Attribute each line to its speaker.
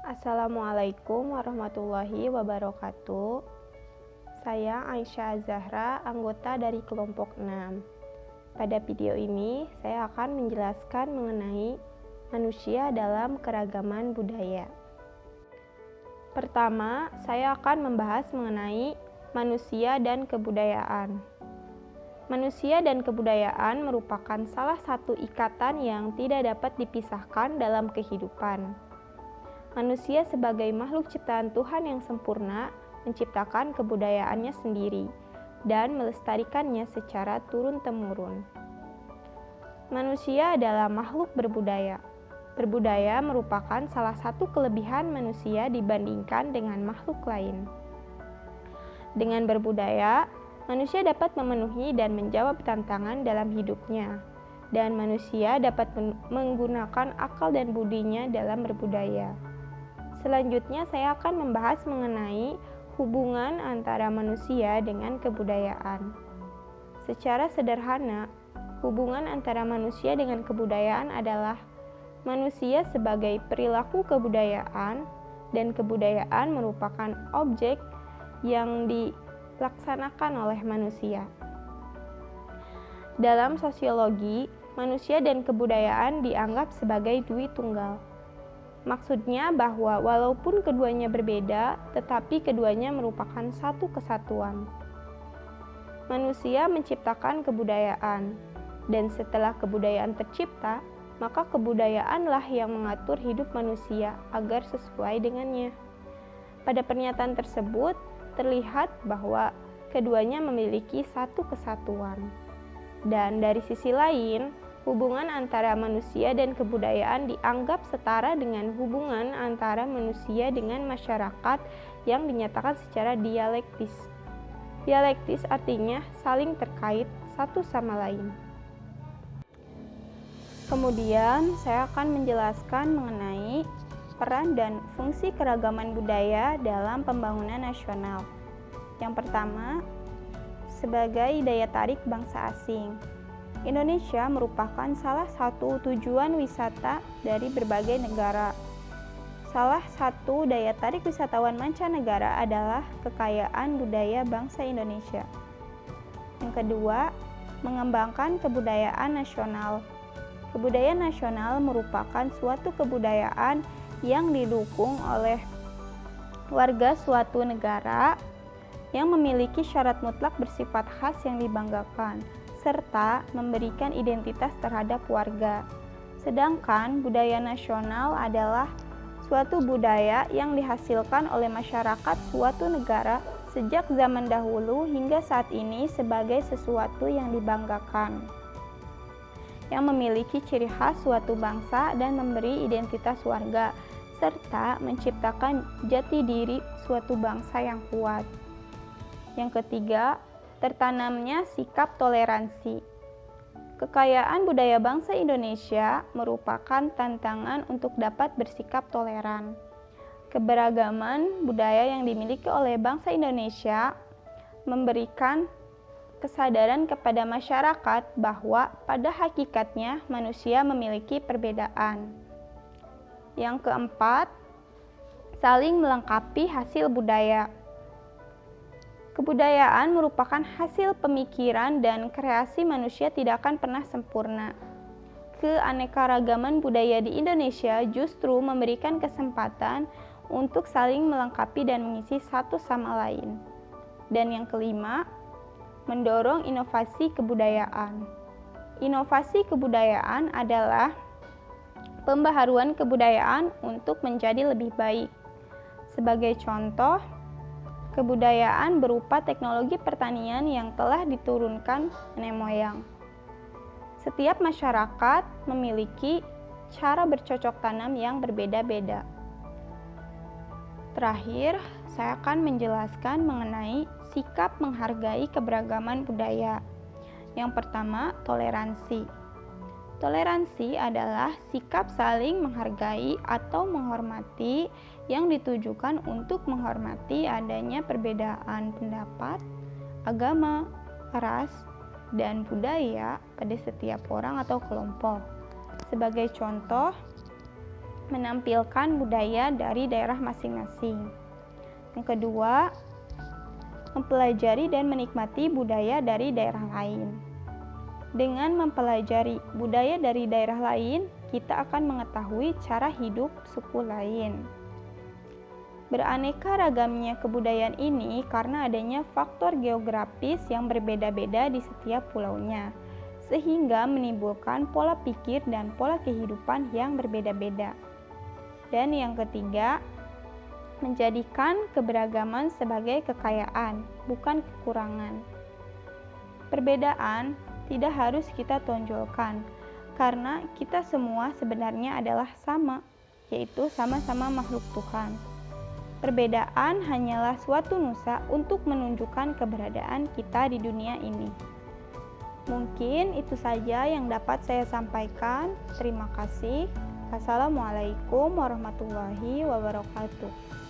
Speaker 1: Assalamualaikum warahmatullahi wabarakatuh. Saya Aisyah Zahra, anggota dari kelompok 6. Pada video ini, saya akan menjelaskan mengenai manusia dalam keragaman budaya. Pertama, saya akan membahas mengenai manusia dan kebudayaan. Manusia dan kebudayaan merupakan salah satu ikatan yang tidak dapat dipisahkan dalam kehidupan. Manusia sebagai makhluk ciptaan Tuhan yang sempurna menciptakan kebudayaannya sendiri dan melestarikannya secara turun-temurun. Manusia adalah makhluk berbudaya. Berbudaya merupakan salah satu kelebihan manusia dibandingkan dengan makhluk lain. Dengan berbudaya, manusia dapat memenuhi dan menjawab tantangan dalam hidupnya, dan manusia dapat menggunakan akal dan budinya dalam berbudaya. Selanjutnya, saya akan membahas mengenai hubungan antara manusia dengan kebudayaan. Secara sederhana, hubungan antara manusia dengan kebudayaan adalah manusia sebagai perilaku kebudayaan, dan kebudayaan merupakan objek yang dilaksanakan oleh manusia. Dalam sosiologi, manusia dan kebudayaan dianggap sebagai dui tunggal. Maksudnya bahwa walaupun keduanya berbeda, tetapi keduanya merupakan satu kesatuan. Manusia menciptakan kebudayaan, dan setelah kebudayaan tercipta, maka kebudayaanlah yang mengatur hidup manusia agar sesuai dengannya. Pada pernyataan tersebut, terlihat bahwa keduanya memiliki satu kesatuan. Dan dari sisi lain, hubungan antara manusia dan kebudayaan dianggap setara dengan hubungan antara manusia dengan masyarakat yang dinyatakan secara dialektis. Dialektis artinya saling terkait satu sama lain. Kemudian, saya akan menjelaskan mengenai peran dan fungsi keragaman budaya dalam pembangunan nasional. Yang pertama, sebagai daya tarik bangsa asing. Indonesia merupakan salah satu tujuan wisata dari berbagai negara. Salah satu daya tarik wisatawan mancanegara adalah kekayaan budaya bangsa Indonesia. Yang kedua, mengembangkan kebudayaan nasional. Kebudayaan nasional merupakan suatu kebudayaan yang didukung oleh warga suatu negara yang memiliki syarat mutlak bersifat khas yang dibanggakan, serta memberikan identitas terhadap warga. Sedangkan budaya nasional adalah suatu budaya yang dihasilkan oleh masyarakat suatu negara sejak zaman dahulu hingga saat ini sebagai sesuatu yang dibanggakan, yang memiliki ciri khas suatu bangsa dan memberi identitas warga, serta menciptakan jati diri suatu bangsa yang kuat. Yang ketiga, tertanamnya sikap toleransi. Kekayaan budaya bangsa Indonesia merupakan tantangan untuk dapat bersikap toleran. Keberagaman budaya yang dimiliki oleh bangsa Indonesia memberikan kesadaran kepada masyarakat bahwa pada hakikatnya manusia memiliki perbedaan. Yang keempat, saling melengkapi hasil budaya. Kebudayaan merupakan hasil pemikiran dan kreasi manusia tidak akan pernah sempurna. Keanekaragaman budaya di Indonesia justru memberikan kesempatan untuk saling melengkapi dan mengisi satu sama lain. Dan yang kelima, mendorong inovasi kebudayaan. Inovasi kebudayaan adalah pembaharuan kebudayaan untuk menjadi lebih baik. Sebagai contoh, kebudayaan berupa teknologi pertanian yang telah diturunkan nenek moyang. Setiap masyarakat memiliki cara bercocok tanam yang berbeda-beda. Terakhir, saya akan menjelaskan mengenai sikap menghargai keberagaman budaya. Yang pertama, toleransi. Toleransi adalah sikap saling menghargai atau menghormati yang ditujukan untuk menghormati adanya perbedaan pendapat, agama, ras, dan budaya pada setiap orang atau kelompok. Sebagai contoh, menampilkan budaya dari daerah masing-masing. Yang kedua, mempelajari dan menikmati budaya dari daerah lain. Dengan mempelajari budaya dari daerah lain, kita akan mengetahui cara hidup suku lain. Beraneka ragamnya kebudayaan ini karena adanya faktor geografis yang berbeda-beda di setiap pulaunya, sehingga menimbulkan pola pikir dan pola kehidupan yang berbeda-beda. Dan yang ketiga, menjadikan keberagaman sebagai kekayaan, bukan kekurangan. Perbedaan tidak harus kita tonjolkan, karena kita semua sebenarnya adalah sama, yaitu sama-sama makhluk Tuhan. Perbedaan hanyalah suatu nusa untuk menunjukkan keberadaan kita di dunia ini. Mungkin itu saja yang dapat saya sampaikan. Terima kasih. Assalamualaikum warahmatullahi wabarakatuh.